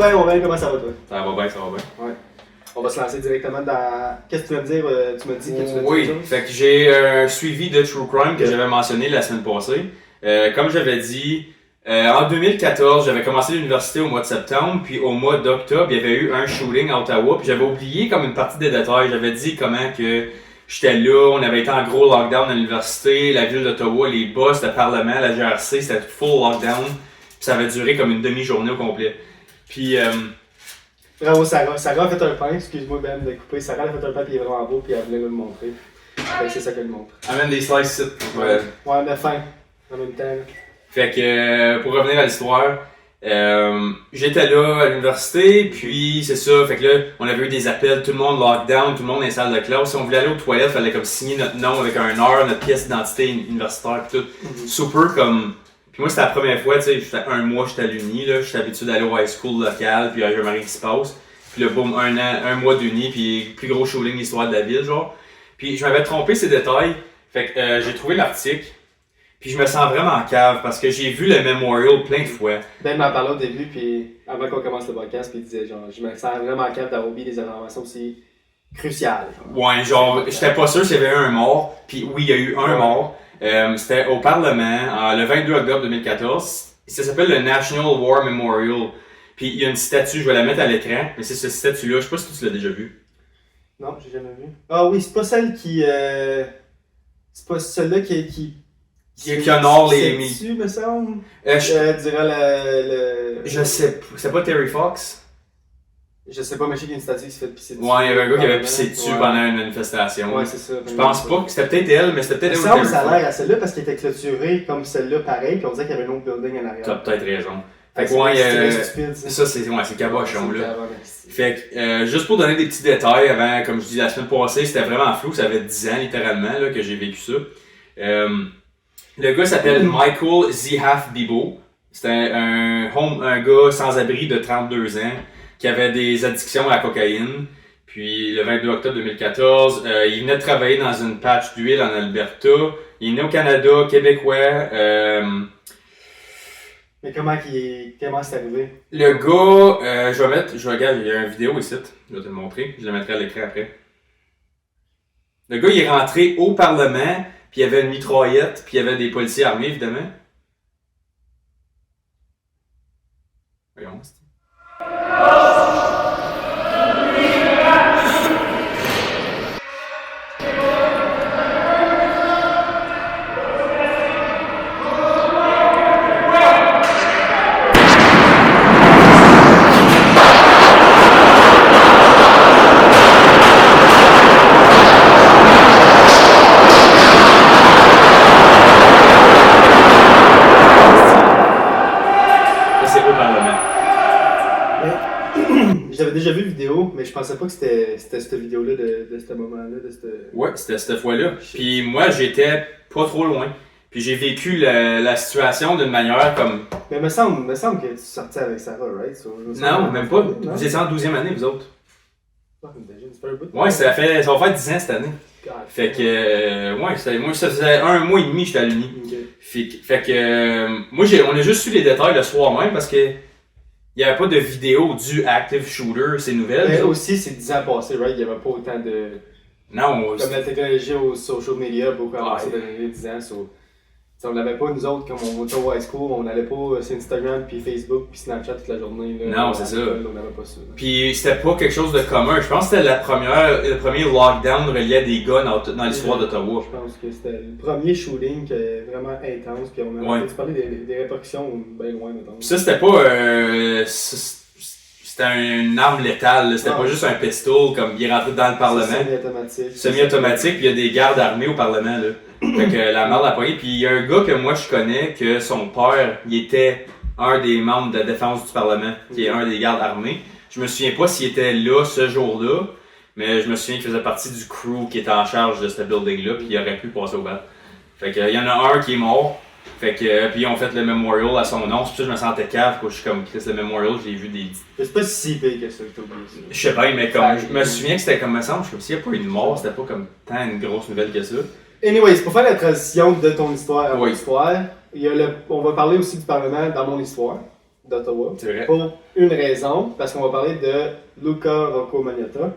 bien, on va bien. Comment ça va, toi? Ça va bien, ça va bien. Ouais. On va se lancer directement dans... Qu'est-ce que tu vas me dire? Tu m'as dit que tu vas Oui, dire fait que j'ai un suivi de True Crime que j'avais mentionné la semaine passée. Comme j'avais dit, en 2014, j'avais commencé l'université au mois de septembre, puis au mois d'octobre, il y avait eu un shooting à Ottawa, puis j'avais oublié comme une partie des détails. J'avais dit comment que j'étais là, on avait été en gros lockdown à l'université, la ville d'Ottawa, les boss, le parlement, la GRC, c'était full lockdown, puis ça avait duré comme une demi-journée au complet. Puis... Bravo Sarah. Sarah a fait un pain, excuse-moi Ben de couper. Sarah a fait un pain puis il est vraiment beau puis elle voulait nous le montrer. Fait que c'est ça qu'elle montre. Amène des slices ici. Ouais, on a faim en même temps. Fait que pour revenir à l'histoire, j'étais là à l'université, puis c'est ça, fait que là, on avait eu des appels, tout le monde lockdown, tout le monde dans les salles de classe. Si on voulait aller aux toilettes, il fallait comme signer notre nom avec un heure, notre pièce d'identité universitaire pis tout. Super comme. Puis moi c'était la première fois, tu sais, j'étais un mois j'étais à l'uni, là, j'étais habitué d'aller au high school local, puis j'ai rien qui se passe. Puis là, boum, un mois d'uni, puis plus gros shooting l'histoire de la ville, genre. Puis je m'avais trompé ces détails, fait que j'ai trouvé l'article. Puis je me sens vraiment en cave parce que j'ai vu le memorial plein de fois. Ben m'en parlait au début, puis avant qu'on commence le podcast, puis il disait genre, je me sens vraiment en cave d'avoir oublié des informations aussi cruciales. Genre. Ouais, genre, j'étais pas sûr s'il y avait eu un mort, puis oui, il y a eu un mort. C'était au Parlement, le 22 octobre 2014. Ça s'appelle le National War Memorial. Puis il y a une statue, je vais la mettre à l'écran, mais c'est cette statue-là, je sais pas si tu l'as déjà vue. Non, j'ai jamais vu. Ah oui, c'est pas celle qui... C'est pas celle-là qui honore les... dessus, me semble. Durant le... Je sais pas, c'est pas Terry Fox? Je sais pas, mais je sais qu'il y a une statue qui se fait pisser dessus. Ouais, il y avait un gars qui avait pissé dessus pendant une manifestation. Ouais, c'est ça. Je pense pas que c'était peut-être elle, mais c'était peut-être elle. Ça a l'air à celle-là parce qu'elle était clôturée comme celle-là, pareil, puis on disait qu'il y avait un autre building en arrière. T'as peut-être raison. Fait que ouais, ça c'est cabochon là. Fait que juste pour donner des petits détails avant, comme je dis la semaine passée, c'était vraiment flou, ça avait 10 ans littéralement là, que j'ai vécu ça. Le gars s'appelle Michael Zihaf Bibo. C'était un gars sans-abri de 32 ans qui avait des addictions à la cocaïne. Puis le 22 octobre 2014, il venait de travailler dans une patch d'huile en Alberta. Il est né au Canada, québécois. Mais comment c'est arrivé? Le gars, je regarde, il y a une vidéo ici, je vais te le montrer, je le mettrai à l'écran après. Le gars, il est rentré au Parlement, puis il y avait une mitraillette, puis il y avait des policiers armés, évidemment. Voyons, J'avais déjà vu la vidéo, mais je pensais pas que c'était cette vidéo-là de ce moment-là. Ouais, c'était cette fois-là. Puis moi, j'étais pas trop loin. Puis j'ai vécu la situation d'une manière comme... Mais il me semble que tu sortais avec Sarah, right? So, non, même pas. Vous étiez en 12e année, vous autres. Ouais, ça va faire 10 ans cette année. God, fait que, moi, ça faisait un mois et demi que j'étais à l'uni. Okay. Fait que, moi, on a juste su les détails le soir même parce que il n'y avait pas de vidéo du active shooter, ces nouvelles. Mais aussi, c'est 10 ans passés, right? Il n'y avait pas autant de... Non. Comme la technologie aux social media, beaucoup avancé dans les 10 ans. So, on n'avait pas, nous autres, comme on était au high school, on n'allait pas sur Instagram, puis Facebook, puis Snapchat toute la journée. Là, non, c'est ça. On n'avait pas ça. Là. Puis c'était pas quelque chose de commun. Je pense que c'était le premier lockdown relié à des gars dans l'histoire d'Ottawa. Je pense que c'était le premier shooting vraiment intense, puis on a parlé des répercussions bien loin, mettons. Puis ça, c'était pas... c'était une arme létale, c'était pas juste un pistol, comme il est rentré dans le Parlement. Semi-automatique. Semi-automatique, puis il y a des gardes armés au Parlement, là. Fait que la merde a poigné. Puis il y a un gars que moi je connais, que son père, il était un des membres de la défense du Parlement, qui est un des gardes armés. Je me souviens pas s'il était là ce jour-là, mais je me souviens qu'il faisait partie du crew qui était en charge de ce building-là, puis il aurait pu passer au bal. Fait que il y en a un qui est mort. Fait que, puis ils ont fait le memorial à son nom, c'est pour ça que je me sentais cave, quand je suis comme Chris, le memorial, j'ai vu des... C'est pas si pire que ça, je t'oublie ça. Je sais pas, mais comme, je me souviens que c'était comme, me semble, s'il n'y a pas eu de mort, c'était pas comme tant une grosse nouvelle que ça. Anyways, pour faire la transition de ton histoire à mon histoire, on va parler aussi du Parlement dans mon histoire. d'Ottawa. C'est vrai. Pour une raison, parce qu'on va parler de Luca Rocco Magnotta.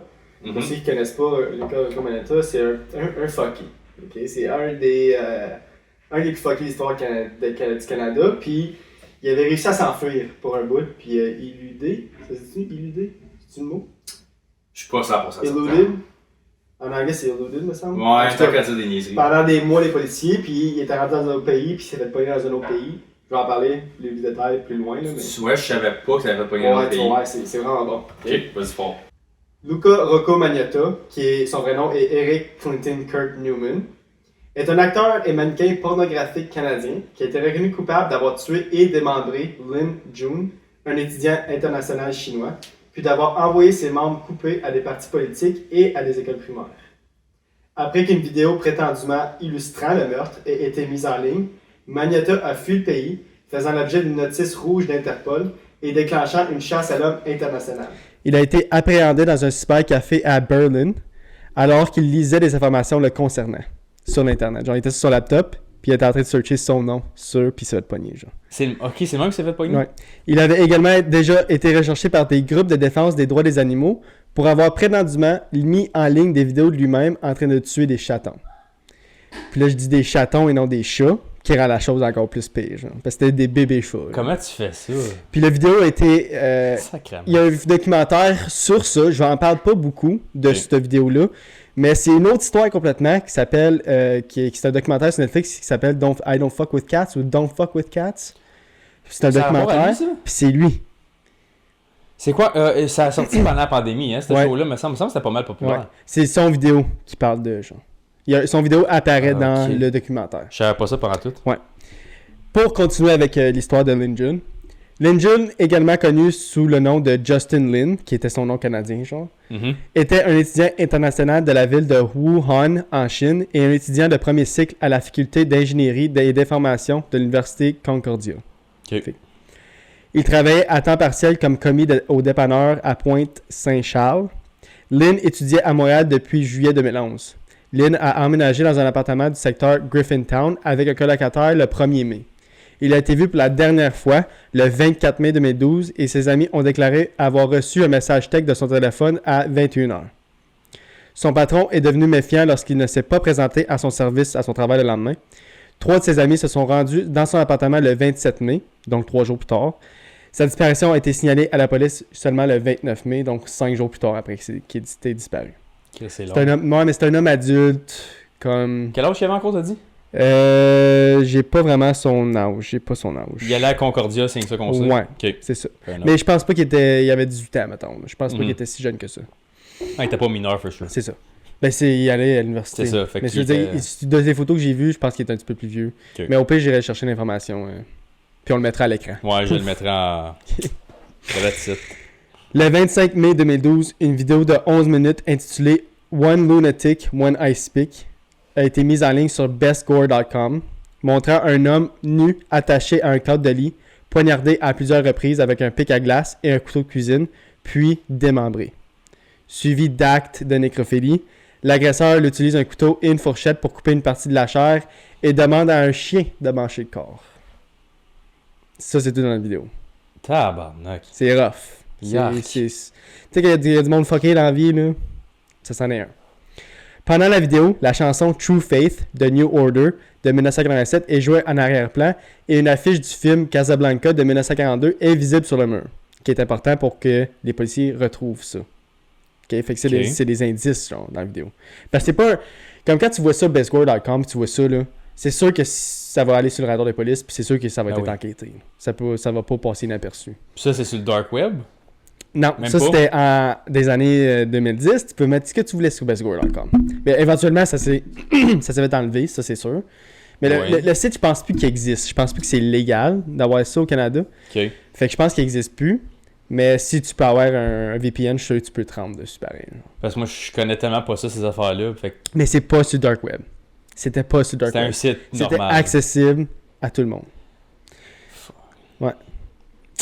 Pour ceux qui ne connaissent pas Luca Rocco Magnotta, c'est un fucky. Okay? C'est un des plus fucky de l'histoire du Canada. Puis il avait réussi à s'enfuir pour un bout, puis éludé. Ça se dit éludé? C'est le mot? Je suis pas 100% Eluded. En anglais, c'est eluded, me semble. Ouais, je t'ai dire des niaiseries. Pendant des mois, les policiers, puis il était rentré dans un autre pays, puis il s'est fait pogner dans un autre pays. Je vais en parler plus de détails plus loin. Là, mais... Ouais, je savais pas que ça avait fait pogner dans le pays. Ouais, c'est vraiment bon. Ok, vas-y fort. Luca Rocco Magnotta, son vrai nom est Eric Clinton Kurt Newman, est un acteur et mannequin pornographique canadien qui a été reconnu coupable d'avoir tué et démembré Lin Jun, un étudiant international chinois, puis d'avoir envoyé ses membres coupés à des partis politiques et à des écoles primaires. Après qu'une vidéo prétendument illustrant le meurtre ait été mise en ligne, Magnotta a fui le pays, faisant l'objet d'une notice rouge d'Interpol et déclenchant une chasse à l'homme internationale. Il a été appréhendé dans un cybercafé à Berlin alors qu'il lisait des informations le concernant sur l'Internet. Genre, il était sur son laptop, puis il était en train de searcher son nom sur, puis il s'est fait pogner, genre. C'est le même qui s'est fait pogner? Ouais. Il avait également déjà été recherché par des groupes de défense des droits des animaux pour avoir prétendument mis en ligne des vidéos de lui-même en train de tuer des chatons. Puis là, je dis des chatons et non des chats, qui rend la chose encore plus pire, genre. Parce que c'était des bébés chats. Comment tu fais ça? Puis la vidéo a été... Sacrément. Il y a un documentaire sur ça, je n'en parle pas beaucoup de cette vidéo-là, mais c'est une autre histoire complètement qui s'appelle... c'est un documentaire sur Netflix qui s'appelle I Don't Fuck With Cats ou Don't Fuck With Cats. C'est un documentaire, puis c'est lui. C'est quoi? Ça a sorti pendant la pandémie, hein, ce show-là, me semble que c'était pas mal populaire. Ouais. C'est son vidéo qui parle de genre. Son vidéo apparaît dans le documentaire. Je savais pas ça pendant tout. Ouais. Pour continuer avec l'histoire de Lin Jun. Lin Jun, également connu sous le nom de Justin Lin, qui était son nom canadien, genre, était un étudiant international de la ville de Wuhan, en Chine, et un étudiant de premier cycle à la faculté d'ingénierie et d'information de l'université Concordia. Okay. Il travaillait à temps partiel comme commis au dépanneur à Pointe-Saint-Charles. Lin étudiait à Montréal depuis juillet 2011. Lin a emménagé dans un appartement du secteur Griffintown avec un colocataire le 1er mai. Il a été vu pour la dernière fois le 24 mai 2012 et ses amis ont déclaré avoir reçu un message texte de son téléphone à 21h. Son patron est devenu méfiant lorsqu'il ne s'est pas présenté à son service à son travail le lendemain. 3 de ses amis se sont rendus dans son appartement le 27 mai, donc 3 jours plus tard. Sa disparition a été signalée à la police seulement le 29 mai, donc 5 jours plus tard après qu'il ait disparu. Okay, c'est un homme adulte, comme... Quel âge il avait encore, t'as dit? J'ai pas vraiment son âge. Il allait à Concordia, c'est ça qu'on sait? Ouais, okay. C'est ça. Mais je pense pas qu'il avait 18 ans, mettons. Je pense pas qu'il était si jeune que ça. Ah, il était pas mineur, for sure. C'est ça. Ben, il allait à l'université. C'est ça. Fait mais je veux dire, de les photos que j'ai vues, je pense qu'il était un petit peu plus vieux. Okay. Mais au pire, j'irai chercher l'information. Puis on le mettra à l'écran. Ouais, je le mettrai en... Le 25 mai 2012, une vidéo de 11 minutes intitulée One Lunatic, One I Speak a été mise en ligne sur bestgore.com, montrant un homme nu attaché à un cadre de lit, poignardé à plusieurs reprises avec un pic à glace et un couteau de cuisine, puis démembré. Suivi d'actes de nécrophilie, l'agresseur utilise un couteau et une fourchette pour couper une partie de la chair et demande à un chien de manger le corps. Ça, c'est tout dans la vidéo. Tabarnak. C'est rough. Tu sais qu'il y a du monde fucké dans la vie, là. Ça s'en est un. Pendant la vidéo, la chanson True Faith de New Order de 1987 est jouée en arrière-plan et une affiche du film Casablanca de 1942 est visible sur le mur, qui est important pour que les policiers retrouvent ça. Okay? Fait que c'est des indices genre, dans la vidéo. Parce que c'est pas... Comme quand tu vois ça, bestgore.com, tu vois ça, là, c'est sûr que ça va aller sur le radar des polices, puis c'est sûr que ça va être enquêté. Ça va pas passer inaperçu. Ça, c'est sur le dark web? Non, même ça pas? C'était en des années 2010. Tu peux mettre ce que tu voulais sur bestgore.com. Mais éventuellement, ça s'est fait enlever, ça c'est sûr. Mais le site, je pense plus qu'il existe. Je pense plus que c'est légal d'avoir ça au Canada. Okay. Fait que je pense qu'il n'existe plus. Mais si tu peux avoir un VPN, je suis sûr que tu peux te rendre dessus pareil. Parce que moi, je connais tellement pas ça, ces affaires-là. Fait que... Mais c'est pas sur Dark Web. C'était pas sur Dark Web. C'était un site normal. C'était accessible à tout le monde. Ouais.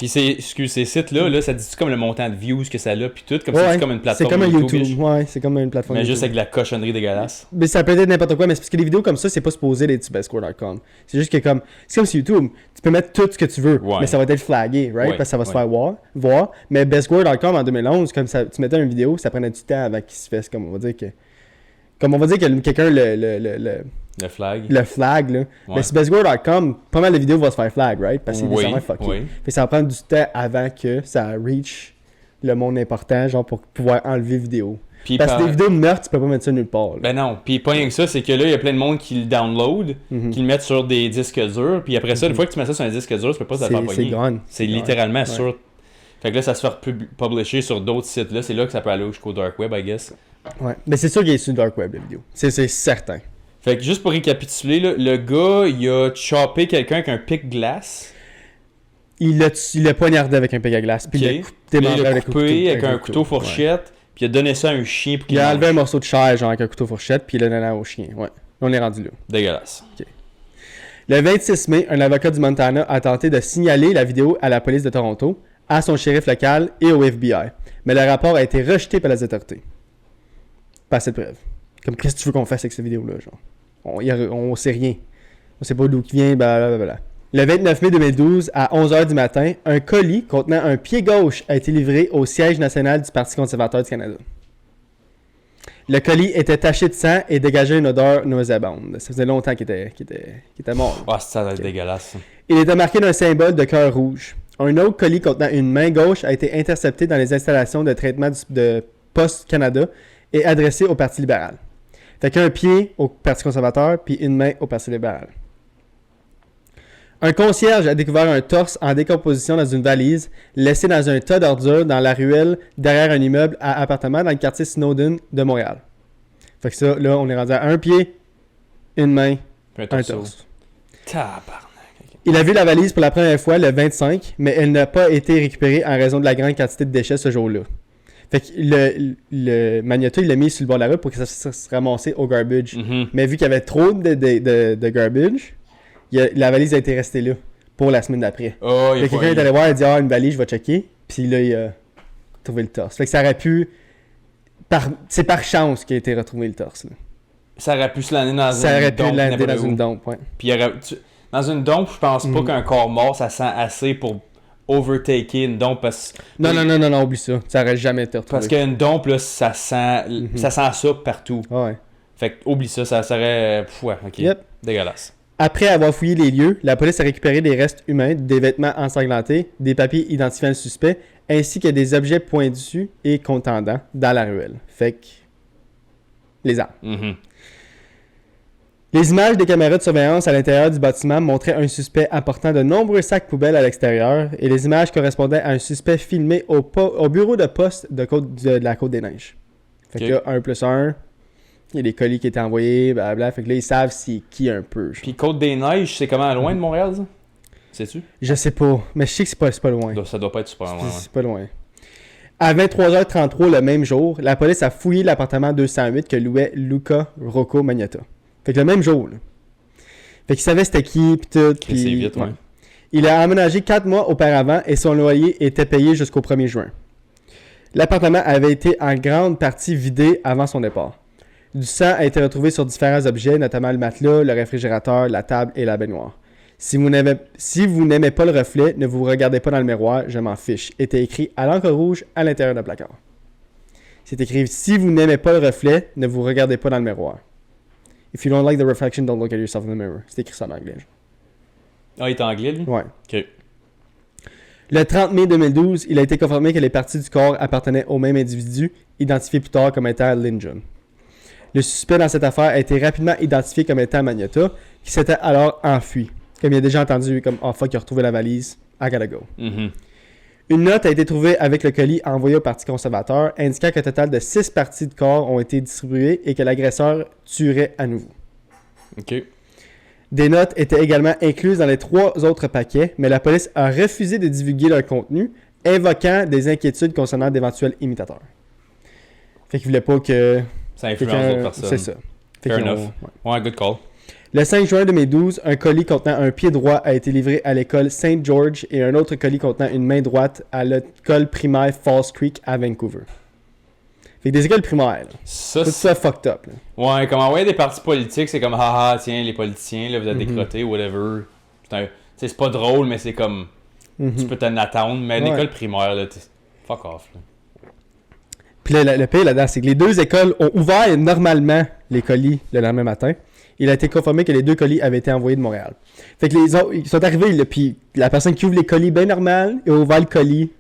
Puis ces sites-là, là, ça dit-tu comme le montant de views que ça a, puis tout, comme Ouais, c'est comme une plateforme c'est comme un YouTube. YouTube. Ouais, c'est comme une plateforme Mais YouTube. juste avec de la cochonnerie dégueulasse. Mais ça peut être n'importe quoi, mais c'est parce que les vidéos comme ça, c'est pas supposé être sur bestscore.com. C'est juste que c'est comme sur YouTube, tu peux mettre tout ce que tu veux, Ouais. mais ça va être flagué, right? Ouais, Parce que ça va se ouais. faire voir. Mais bestscore.com en 2011, comme ça, tu mettais une vidéo, ça prenait du temps avant qu'il se fasse, comme on va dire que quelqu'un Le flag. le flag, là. Ouais. Mais sur bestgore.com, pas mal de vidéos vont se faire flag, right? Parce que c'est des affaires fuckées. oui. Fait que ça va prendre du temps avant que ça reach le monde important, genre pour pouvoir enlever vidéo. Puis Parce que des vidéos de meurtre, tu peux pas mettre ça nulle part. Là. Ben non, puis pas rien que ça, c'est que là, il y a plein de monde qui le download, qui le mettent sur des disques durs, puis après ça, une fois que tu mets ça sur un disque dur, tu peux pas te le faire C'est pogner. gone. C'est littéralement sur... Fait que là, ça se fait publisher sur d'autres sites, là, c'est là que ça peut aller jusqu'au dark web, I guess. Ouais. Mais c'est sûr qu'il est sur le dark web, la vidéo. C'est certain. Fait que juste pour récapituler, là, le gars, il a choppé quelqu'un avec un pic glace. Il l'a poignardé avec un pic à glace, puis il l'a coupé avec un couteau fourchette, puis il a donné ça à un chien pour qu'il Il a mange. enlevé un morceau de chair, genre avec un couteau fourchette, puis il l'a donné au chien. Ouais. On est rendu là. Dégueulasse. Le 26 mai, un avocat du Montana a tenté de signaler la vidéo à la police de Toronto, à son shérif local et au FBI. Mais le rapport a été rejeté par les autorités. Pas assez de preuves. Comme, qu'est-ce que tu veux qu'on fasse avec cette vidéo-là, genre? On sait rien. On sait pas d'où qui vient, blablabla. Le 29 mai 2012, à 11h du matin, un colis contenant un pied gauche a été livré au siège national du Parti conservateur du Canada. Le colis était taché de sang et dégageait une odeur nauséabonde. Ça faisait longtemps qu'il était mort. Ah, ça va être dégueulasse. Ça. Il était marqué d'un symbole de cœur rouge. Un autre colis contenant une main gauche a été intercepté dans les installations de traitement de Post Canada et adressé au Parti libéral. Fait qu'un pied au Parti conservateur puis une main au Parti libéral. Un concierge a découvert un torse en décomposition dans une valise laissé dans un tas d'ordures dans la ruelle derrière un immeuble à appartements dans le quartier Snowden de Montréal. Fait que ça, là, on est rendu à un pied, une main, un torse. Tabarnak. Il a vu la valise pour la première fois le 25, mais elle n'a pas été récupérée en raison de la grande quantité de déchets ce jour-là. Fait que le Magneto, il l'a mis sur le bord de la rue pour que ça se ramasse au garbage. Mm-hmm. Mais vu qu'il y avait trop de garbage, la valise a été restée là pour la semaine d'après. Oh, Fait que quelqu'un est allé voir, il a dit « Ah, une valise, je vais checker. » Puis là, il a trouvé le torse. Fait que ça aurait pu... C'est par chance qu'il a été retrouvé le torse. Là. Ça aurait pu se lander dans ça aurait pu lander dans une dompe, ouais. Puis dans une dompe, je pense pas qu'un corps mort, ça sent assez pour overtaker une dompe parce Non, oublie ça. Ça aurait jamais été retrouvé. Parce qu'une dompe, là, ça sent ça partout. Ouais. Fait que oublie ça, ça serait... ouais, ok. Yep. Dégueulasse. Après avoir fouillé les lieux, la police a récupéré des restes humains, des vêtements ensanglantés, des papiers identifiant le suspect, ainsi que des objets pointus et contendants dans la ruelle. Fait que... les armes. Mm-hmm. Les images des caméras de surveillance à l'intérieur du bâtiment montraient un suspect apportant de nombreux sacs poubelles à l'extérieur et les images correspondaient à un suspect filmé au bureau de poste de la Côte-des-Neiges. Fait que là, 1+1, il y a des colis qui étaient envoyés, blablabla. Fait que là, ils savent c'est qui un peu. Puis Côte-des-Neiges, c'est comment loin de Montréal, ça? Sais-tu? Je sais pas, mais je sais que c'est pas loin. Ça doit pas être super loin. C'est pas loin. À 23h33 le même jour, la police a fouillé l'appartement 208 que louait Luca Rocco Magnotta. Fait que le même jour, là. Fait qu'il savait c'était qui, pis tout. C'est vite, ouais. Il a emménagé 4 mois auparavant et son loyer était payé jusqu'au 1er juin. L'appartement avait été en grande partie vidé avant son départ. Du sang a été retrouvé sur différents objets, notamment le matelas, le réfrigérateur, la table et la baignoire. Si vous n'aimez pas le reflet, ne vous regardez pas dans le miroir, je m'en fiche. Était écrit à l'encre rouge à l'intérieur d'un placard. C'est écrit si vous n'aimez pas le reflet, ne vous regardez pas dans le miroir. If you don't like the reflection, don't look at yourself in the mirror. C'est écrit ça en anglais. Ah, il est anglais, lui? Ouais. Ok. Le 30 mai 2012, il a été confirmé que les parties du corps appartenaient au même individu, identifié plus tard comme étant Lynn John. Le suspect dans cette affaire a été rapidement identifié comme étant Magnotta, qui s'était alors enfui. Comme il a déjà entendu, comme « Oh fuck, il a retrouvé la valise, I gotta go ». Mm-hmm. Une note a été trouvée avec le colis envoyé au Parti conservateur, indiquant qu'un total de 6 parties de corps ont été distribuées et que l'agresseur tuerait à nouveau. Ok. Des notes étaient également incluses dans les 3 autres paquets, mais la police a refusé de divulguer leur contenu, invoquant des inquiétudes concernant d'éventuels imitateurs. Fait qu'ils voulaient pas que... Ça influence d'autres personnes. C'est ça. Fair enough. Ouais, good call. Le 5 juin 2012, un colis contenant un pied droit a été livré à l'école Saint George et un autre colis contenant une main droite à l'école primaire Falls Creek à Vancouver. Fait que des écoles primaires, là. Ça, Tout ça fucked up. Là. Ouais, comme envoyer des partis politiques, c'est comme haha, tiens, les politiciens, là, vous êtes décrotés, whatever. C'est pas drôle, mais c'est comme. Tu peux t'en attendre, mais une école primaire, là, fuck off. Là. Puis le pire là-dedans, c'est que les deux écoles ont ouvert normalement les colis le lendemain matin. Il a été confirmé que les deux colis avaient été envoyés de Montréal. Fait que les autres, ils sont arrivés, là, puis la personne qui ouvre les colis bien normal, il a ouvert le colis,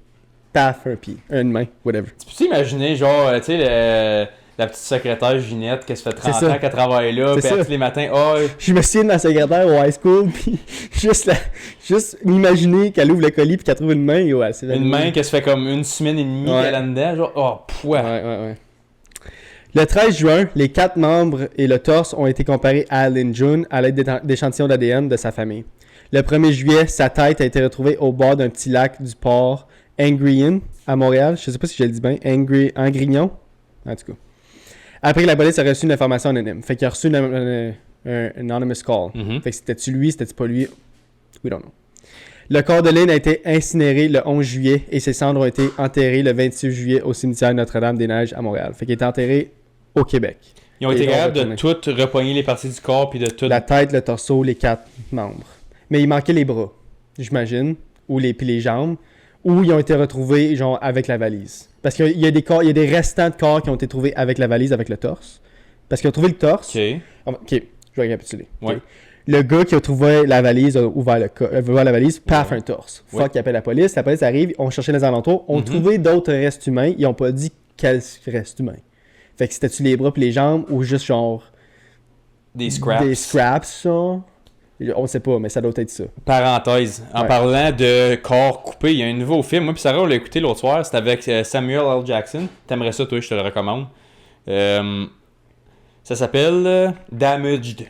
paf, un pied, une main, whatever. Tu peux imaginer, genre, tu sais, la petite secrétaire Ginette qui se fait 30 ans qu'elle travaille là, puis tous les matins, Je me souviens de ma secrétaire au high school, puis juste m'imaginer qu'elle ouvre le colis puis qu'elle trouve une main, une main qui se fait comme une semaine et demie qu'elle a dedans, genre, Ouais. Le 13 juin, les 4 membres et le torse ont été comparés à Lynn June à l'aide d'échantillons d'ADN de sa famille. Le 1er juillet, sa tête a été retrouvée au bord d'un petit lac du port Angrignon à Montréal. Je sais pas si je le dis bien. Angrignon. En tout cas. Après que la police a reçu une information anonyme. Fait qu'il a reçu un anonymous call. Fait que c'était-tu lui, c'était-tu pas lui? We don't know. Le corps de Lynn a été incinéré le 11 juillet et ses cendres ont été enterrées le 26 juillet au cimetière Notre-Dame-des-Neiges à Montréal. Fait qu'il est enterré au Québec. Ils ont été capables de tout repogner les parties du corps puis de tout... La tête, le torseau, les 4 membres. Mais il manquait les bras, j'imagine, ou puis les jambes, ou ils ont été retrouvés genre avec la valise. Parce qu'il y a des corps, il y a des restants de corps qui ont été trouvés avec la valise, avec le torse. Parce qu'ils ont trouvé le torse. Ok, je vais récapituler. Ouais. Okay. Le gars qui a trouvé la valise a ouvert la valise, paf, un torse. Fuck, il appelle la police arrive, on cherchait les alentours, on trouvé d'autres restes humains, ils ont pas dit quels restes humains. Fait que c'était-tu les bras puis les jambes ou juste genre... Des scraps. Des scraps, ça. On sait pas, mais ça doit être ça. Parenthèse. En parlant de corps coupés, il y a un nouveau film. Moi puis Sarah, on l'a écouté l'autre soir. C'était avec Samuel L. Jackson. T'aimerais ça, toi, je te le recommande. Ça s'appelle Damaged.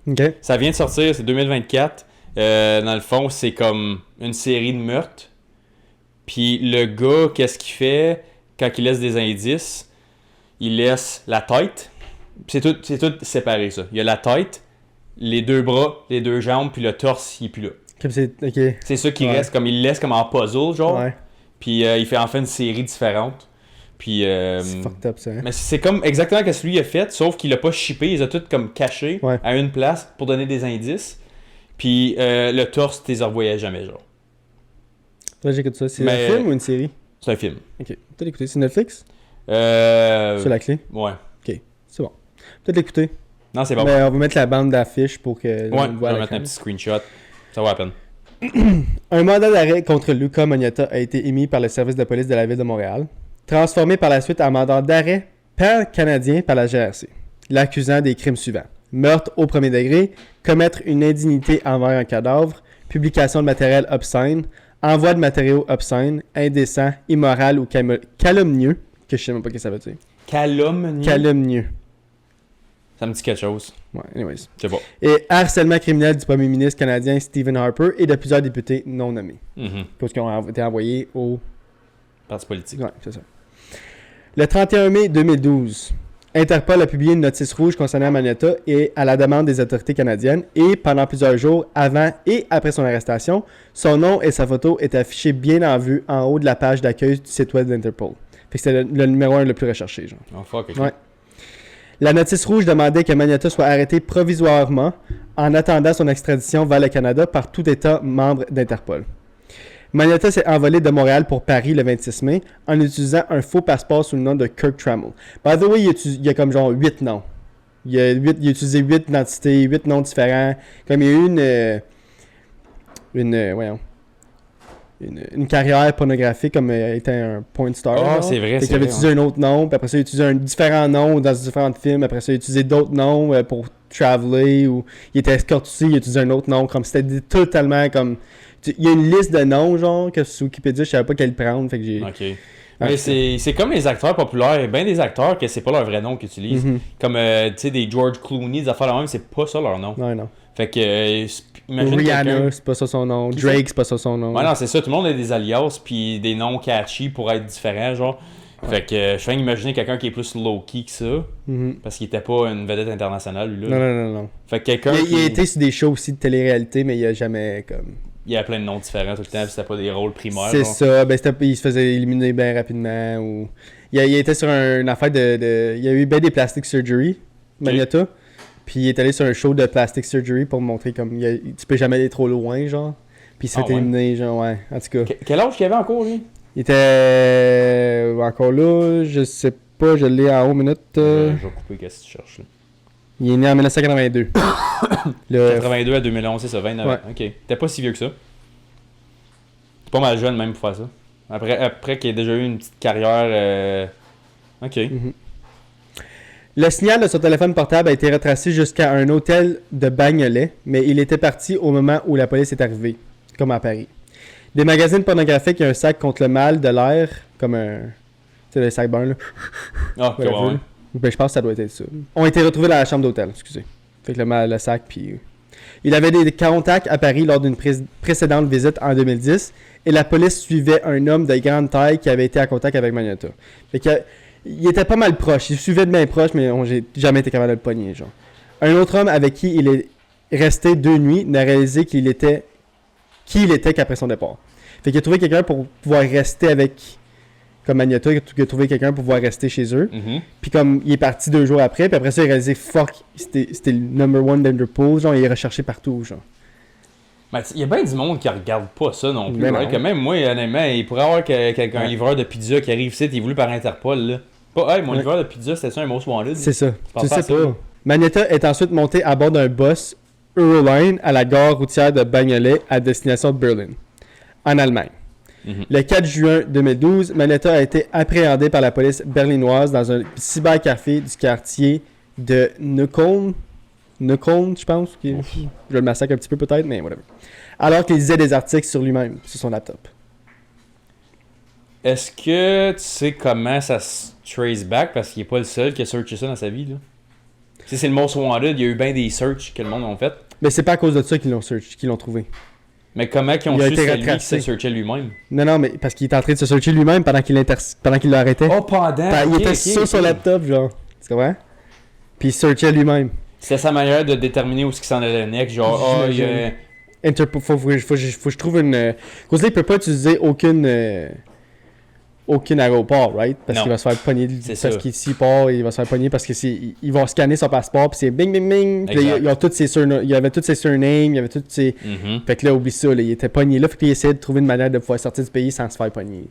OK. Ça vient de sortir, c'est 2024. Dans le fond, c'est comme une série de meurtres. Puis le gars, qu'est-ce qu'il fait quand il laisse des indices? Il laisse la tête. C'est tout séparé, ça. Il y a la tête, les 2 bras, les 2 jambes, puis le torse, il est plus là. C'est ça qui reste, comme il laisse comme en puzzle, genre. Ouais. Puis il fait enfin une série différente. Puis, c'est fucked up, ça. Hein? Mais c'est comme exactement ce que lui a fait, sauf qu'il a pas shippé, il les a toutes comme cachés à une place pour donner des indices. Puis le torse, tu les revoyais jamais, genre. Ouais, j'écoute ça. C'est un film ou une série? C'est un film. Ok. Peut-être l'écouter. C'est Netflix? C'est la clé? Ouais. Ok, c'est bon. Peut-être l'écouter. Non, c'est bon. Mais on va mettre la bande d'affiche pour que... Ouais, on va mettre un petit screenshot. Ça vaut la peine. Un mandat d'arrêt contre Luca Magnotta a été émis par le service de police de la ville de Montréal, transformé par la suite en mandat d'arrêt pan-canadien par la GRC, l'accusant des crimes suivants. Meurtre au premier degré, commettre une indignité envers un cadavre, publication de matériel obscène, envoi de matériaux obscènes, indécent, immoral ou calomnieux, que je sais même pas ce que ça veut dire. Calomnieux. Ça me dit quelque chose. Ouais, anyways. C'est bon. Et harcèlement criminel du premier ministre canadien Stephen Harper et de plusieurs députés non nommés. Parce qu'ils ont été envoyés au... Parti politique. Ouais, c'est ça. Le 31 mai 2012, Interpol a publié une notice rouge concernant Magnotta et à la demande des autorités canadiennes et pendant plusieurs jours avant et après son arrestation, son nom et sa photo étaient affichés bien en vue en haut de la page d'accueil du site web d'Interpol. Fait que c'était le numéro 1 le plus recherché, genre. Oh fuck, ok. Ouais. La notice rouge demandait que Magnotta soit arrêté provisoirement en attendant son extradition vers le Canada par tout État membre d'Interpol. Magnotta s'est envolé de Montréal pour Paris le 26 mai en utilisant un faux passeport sous le nom de Kirk Trammell. By the way, il y a comme genre 8 noms. Il a utilisé 8 identités, 8 noms différents. Comme il y a eu une carrière pornographique comme étant un porn star. Ah, c'est vrai, il avait utilisé un autre nom, puis après ça, il a utilisé un différent nom dans différents films. Après ça, il a utilisé d'autres noms pour traveler, ou il était escorte aussi, il a utilisé un autre nom. Comme c'était totalement comme... Il y a une liste de noms, genre, que sur Wikipédia, je savais pas quel prendre, fait que j'ai... OK. Mais c'est comme les acteurs populaires, bien des acteurs que c'est pas leur vrai nom qu'ils utilisent. Comme, tu sais, des George Clooney, des affaires là même, c'est pas ça leur nom. Non. Fait que, imagine Rihanna, c'est pas ça son nom. Drake, c'est pas ça son nom. Ouais, non, c'est ça. Tout le monde a des alias puis des noms catchy pour être différents, genre. Fait que je viens d'imaginer quelqu'un qui est plus low-key que ça, parce qu'il était pas une vedette internationale, lui là. Non. Fait que quelqu'un Il a été sur des shows aussi de télé-réalité, mais il a jamais comme... Il y a plein de noms différents tout le temps, puis c'était pas des rôles primaires. C'est genre. ça, il se faisait éliminer bien rapidement, ou... Il était sur une affaire de... Il y a eu bien des plastic surgery, Magnotta, puis il est allé sur un show de plastic surgery pour montrer comme... Tu peux jamais aller trop loin, genre, puis il s'est fait éliminer, genre, ouais, en tout cas. Quel âge qu'il avait encore, lui? Il était encore là, je sais pas, je l'ai en haut minute. Je vais couper, qu'est-ce que tu cherches là? Il est né en 1982. 82 à 2011, c'est ça, 29 ans. Ouais. Ok. T'es pas si vieux que ça. T'es pas mal jeune même pour faire ça. Après qu'il ait déjà eu une petite carrière. Ok. Le signal de son téléphone portable a été retracé jusqu'à un hôtel de Bagnolet, mais il était parti au moment où la police est arrivée, comme à Paris. Des magazines pornographiques et un sac contre le mal de l'air, comme un... Tu sais, le sac burn, là. Ah, ok, ouais. Ben, je pense que ça doit être ça. Ont été retrouvés dans la chambre d'hôtel, excusez. Fait que le sac, puis... Il avait des contacts à Paris lors d'une précédente visite en 2010, et la police suivait un homme de grande taille qui avait été en contact avec Magnotta. Fait que... Il était pas mal proche, il suivait de bien proche, mais j'ai jamais été capable de le pogner, genre. Un autre homme avec qui il est resté 2 nuits n'a réalisé qui il était qu'après son départ. Fait qu'il a trouvé quelqu'un pour pouvoir rester avec... Comme Magnotta, il a trouvé quelqu'un pour pouvoir rester chez eux. Puis comme il est parti 2 jours après, puis après ça il a réalisé fuck, c'était le number one d'Interpol, genre il est recherché partout, genre. Ben, il y a bien du monde qui regarde pas ça non plus. Mais Ouais, non. quand même, moi, honnêtement, il pourrait y avoir quelqu'un, un livreur de pizza qui arrive ici, il est voulu par Interpol, là. Pas, hey, mon livreur de pizza, c'était ça un Most Wanted? C'est ça. Parle Tu pas à sais ça. pas. Magnotta est ensuite monté à bord d'un bus Euroline à la gare routière de Bagnolet à destination de Berlin, en Allemagne. Le 4 juin 2012, Magnotta a été appréhendé par la police berlinoise dans un cybercafé du quartier de Neukölln, je pense. Je le massacre un petit peu peut-être, mais whatever. Alors qu'il lisait des articles sur lui-même, sur son laptop. Est-ce que tu sais comment ça se trace back? Parce qu'il est pas le seul qui a searché ça dans sa vie, là. Tu sais, c'est le Most Wanted, il y a eu bien des searches que le monde a fait. Mais c'est pas à cause de ça qu'ils l'ont trouvé. Mais comment qu'ils ont Il a su été que c'est lui qui retracé. se searchait lui-même? Non, mais parce qu'il était en train de se searcher lui-même pendant qu'il l'arrêtait. Oh, pendant! Il était sur son laptop, genre. Tu comprends? Puis il searchait lui-même. C'était sa manière de déterminer où ce qui s'en allait next, genre, il y a... Interpol, faut que je trouve une... Cause là, il peut pas utiliser aucun aéroport, right? Parce Non. qu'il va se faire pogner. C'est Parce ça. qu'il s'y part, il va se faire pogner parce que ils vont scanner son passeport, puis c'est bing, bing, bing. Puis là, Exact. il y avait tous ses surnames, il y avait tous ses... Fait que là, oublie ça, là, il était pogné là, fait qu'il essayait de trouver une manière de pouvoir sortir du pays sans se faire pogner.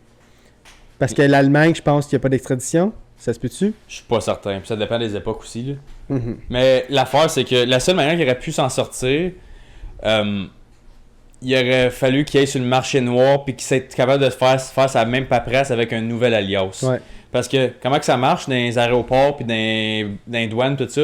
Parce que l'Allemagne, je pense qu'il n'y a pas d'extradition. Ça se peut-tu? Je suis pas certain, puis ça dépend des époques aussi, là. Mais l'affaire, c'est que la seule manière qu'il aurait pu s'en sortir, il aurait fallu qu'il aille sur le marché noir puis qu'il soit capable de faire sa même paperasse avec un nouvel alias. Ouais. Parce que comment que ça marche dans les aéroports puis dans les douanes, tout ça,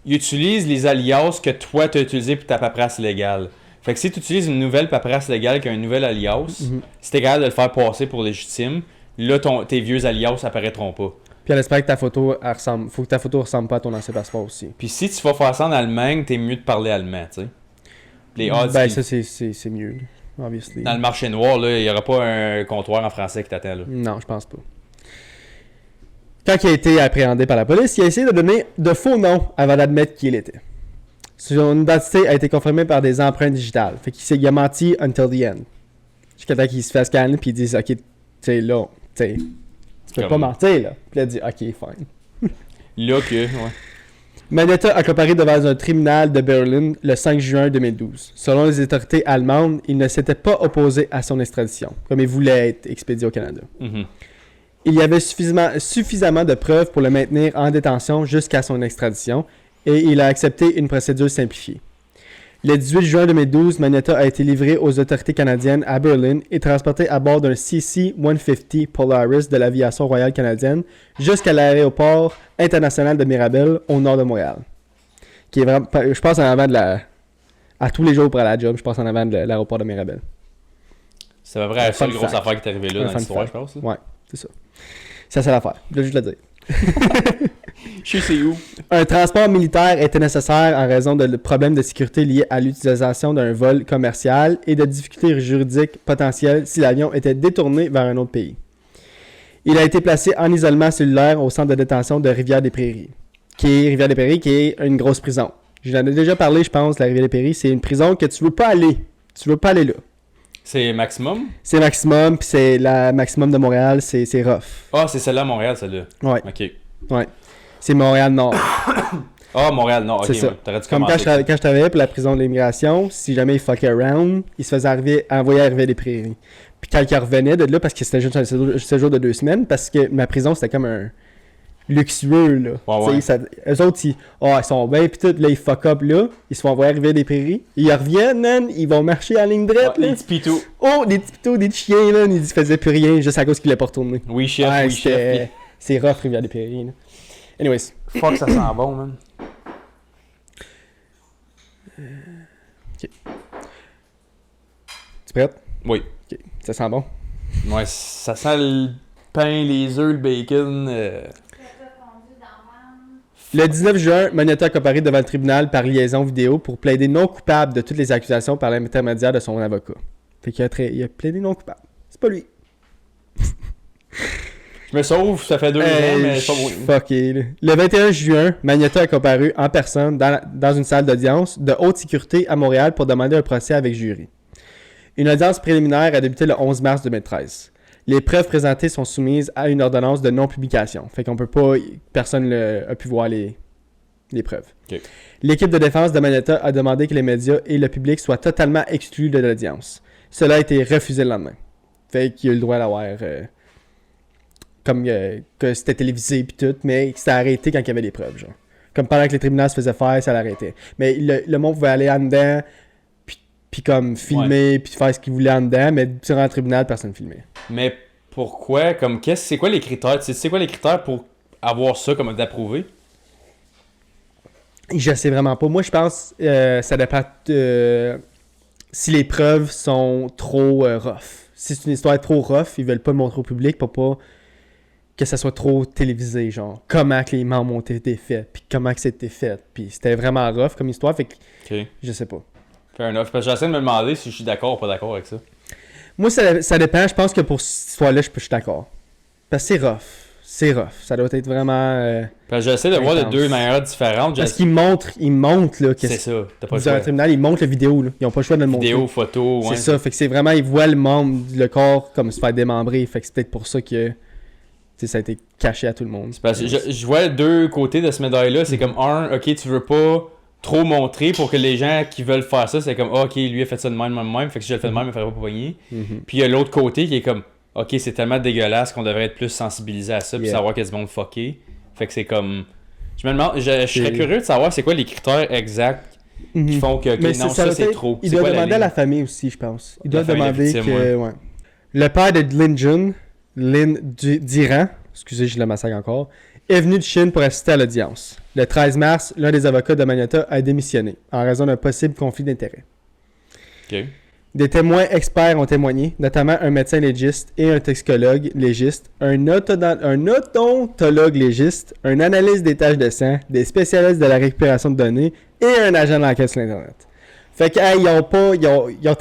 ils utilisent les alias que toi tu as utilisé pour ta paperasse légale. Fait que si tu utilises une nouvelle paperasse légale qui a un nouvel alias, si t'es capable de le faire passer pour légitime, là tes vieux alias apparaîtront pas. Puis elle espère que ta photo elle ressemble. Faut que ta photo ressemble pas à ton ancien passeport aussi. Puis si tu vas faire ça en Allemagne, t'es mieux de parler allemand, tu sais. Les odds Ben, qu'ils- ça, c'est mieux, obviously. Dans le marché noir, là, il n'y aura pas un comptoir en français qui t'attend. Là. Non, je pense pas. Quand il a été appréhendé par la police, il a essayé de donner de faux noms avant d'admettre qui il était. Son identité a été confirmée par des empreintes digitales. Fait qu'il a menti until the end. Jusqu'à temps qu'il se fasse scanner puis il dise ok, tu sais là, tu sais, tu peux pas Comme- mentir là. Puis il a dit ok, fine. Là que, ouais. Magnotta a comparé devant un tribunal de Berlin le 5 juin 2012. Selon les autorités allemandes, il ne s'était pas opposé à son extradition, comme il voulait être expédié au Canada. Mhm. Il y avait suffisamment de preuves pour le maintenir en détention jusqu'à son extradition et il a accepté une procédure simplifiée. Le 18 juin 2012, Magnotta a été livré aux autorités canadiennes à Berlin et transporté à bord d'un CC-150 Polaris de l'aviation royale canadienne jusqu'à l'aéroport international de Mirabel au nord de Montréal. Qui est vraiment, je pense en avant de la... À tous les jours pour aller à la job, je pense en avant de l'aéroport de Mirabel. C'est à peu près la Fun seule grosse fact. affaire qui est arrivée là Un dans fun l'histoire, je fact. pense. là. Ouais, c'est ça. C'est ça l'affaire. Je voulais juste le dire. Je sais c'est où. Un transport militaire était nécessaire en raison de problèmes de sécurité liés à l'utilisation d'un vol commercial et de difficultés juridiques potentielles si l'avion était détourné vers un autre pays. Il a été placé en isolement cellulaire au centre de détention de Rivière-des-Prairies, qui est une grosse prison. J'en ai déjà parlé, je pense, la Rivière-des-Prairies. C'est une prison que tu veux pas aller. Tu veux pas aller là. C'est maximum? C'est maximum, puis c'est la maximum de Montréal, c'est rough. Ah, c'est celle-là à Montréal, celle-là. Ouais. Ok. Ouais. C'est Montréal-Nord. Ah, Montréal, non, ok. C'est ça. Ouais. T'aurais dû Comme quand commencer. je travaillais pour la prison de l'immigration, si jamais il fuckait around, il se faisait envoyer à Rivière-des-Prairies. Puis quand il revenait de là, parce que c'était juste un séjour de 2 semaines, parce que ma prison, c'était comme un luxueux, là. Ouais. Eux autres, ils sont bien, puis tout, là, ils fuck up, là. Ils se font envoyer à Rivière-des-Prairies. Ils reviennent, man, ils vont marcher en ligne droite, là. Les petits pitous. Oh, des petits pitous, des petits chiens, là, ils faisaient plus rien juste à cause qu'ils l'avaient pas retourné. Oui, chef, Ouais, oui, chef. c'est rough, Rivière-des-Prairies, là. Anyways. Fuck, ça sent bon, man. Tu prête? Oui. Ok, ça sent bon. Ouais, ça sent le pain, les œufs, le bacon. Le 19 juin, Magneto a comparé devant le tribunal par liaison vidéo pour plaider non coupable de toutes les accusations par l'intermédiaire de son avocat. Fait qu'il il a plaidé non coupable. C'est pas lui. Je me sauve, ça fait 2 ans, mais c'est pas bon. Fucké, là. Le 21 juin, Magneto a comparu en personne dans une salle d'audience de haute sécurité à Montréal pour demander un procès avec jury. Une audience préliminaire a débuté le 11 mars 2013. Les preuves présentées sont soumises à une ordonnance de non-publication. Fait qu'on peut pas... Personne a pu voir les preuves. Okay. L'équipe de défense de Magneto a demandé que les médias et le public soient totalement exclus de l'audience. Cela a été refusé le lendemain. Fait qu'il a eu le droit d'avoir... que c'était télévisé pis tout, mais que c'était arrêté quand il y avait des preuves, genre. Comme pendant que les tribunaux se faisaient faire, ça l'arrêtait. Mais le monde pouvait aller en dedans, puis comme filmer, puis faire ce qu'il voulait en dedans, mais durant le tribunal, personne ne filmait. Mais pourquoi? Comme, c'est quoi les critères? Tu sais, c'est quoi les critères pour avoir ça comme d'approuver? Je sais vraiment pas. Moi, je pense ça dépend si les preuves sont trop rough. Si c'est une histoire trop rough, ils veulent pas le montrer au public pour pas que ça soit trop télévisé, genre comment que les membres ont été faits, puis comment que c'était fait, puis c'était vraiment rough comme histoire, fait que je sais pas. Fair enough, parce que j'essaie de me demander si je suis d'accord ou pas d'accord avec ça. Moi, ça dépend, je pense que pour cette histoire-là, je suis d'accord. Parce que c'est rough, ça doit être vraiment... Parce que j'essaie de voir de 2 manières différentes. Parce qu'ils montrent là, que c'est ça, t'as pas le dans choix. Un tribunal, ils montrent la vidéo, là. Ils ont pas le choix de le montrer. Vidéo, photo, ouais. C'est ça, fait que c'est vraiment, ils voient le corps comme se faire démembrer, fait que c'est peut-être pour ça que... ça a été caché à tout le monde. C'est parce que je vois 2 côtés de ce médaille-là. C'est comme ok, tu veux pas trop montrer pour que les gens qui veulent faire ça, c'est comme ok, lui a fait ça de même, fait que si je le fais de même, il faudrait pas pogner. Puis il y a l'autre côté qui est comme ok, c'est tellement dégueulasse qu'on devrait être plus sensibilisé à ça, puis savoir qu'il y a du monde fucké. Fait que c'est comme. Je me demande, je serais curieux de savoir c'est quoi les critères exacts qui font que non, ça c'est trop. Il doit demander à la famille aussi, je pense. Il doit demander que. Ouais. Le père de Lin Diran, excusez, je le massacre encore, est venu de Chine pour assister à l'audience. Le 13 mars, l'un des avocats de Magneto a démissionné en raison d'un possible conflit d'intérêts. Okay. Des témoins experts ont témoigné, notamment un médecin légiste et un toxicologue légiste, un odontologue légiste, un analyste des taches de sang, des spécialistes de la récupération de données et un agent d'enquête sur l'Internet. Fait que,